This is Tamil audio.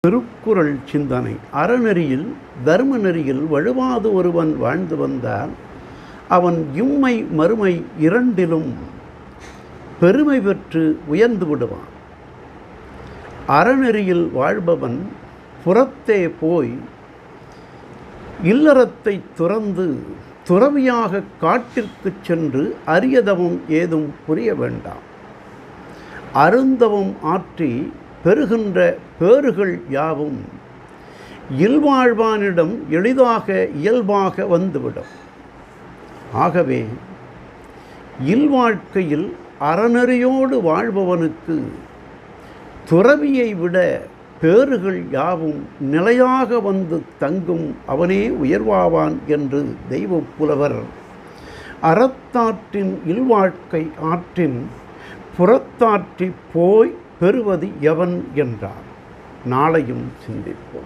திருக்குறள் சிந்தனை. அறநெறியில் தர்ம நெறியில் வழுவாது ஒருவன் வாழ்ந்து வந்தால் அவன் இம்மை மறுமை இரண்டிலும் பெருமை பெற்று உயர்ந்து விடுவான். அறநெறியில் வாழ்பவன் புறத்தே போய் இல்லறத்தை துறந்து துறவியாக காட்டிற்கு சென்று அரியதவம் ஏதும் புரிய வேண்டாம். அருந்தவம் ஆற்றி பெறுகின்ற பேறுகள் யாவும் இல்வாழ்வானிடம் எளிதாக இயல்பாக வந்துவிடும். ஆகவே இல்வாழ்க்கையில் அறநெறியோடு வாழ்பவனுக்கு துறவியை விட பேறுகள் யாவும் நிலையாக வந்து தங்கும், அவனே உயர்வாவான் என்று தெய்வப் புலவர் அறத்தாற்றின் இல்வாழ்க்கை ஆற்றின் புறத்தாற்றி போய் பெறுவது எவன் என்றார். நாளையும் சிந்திப்போம்.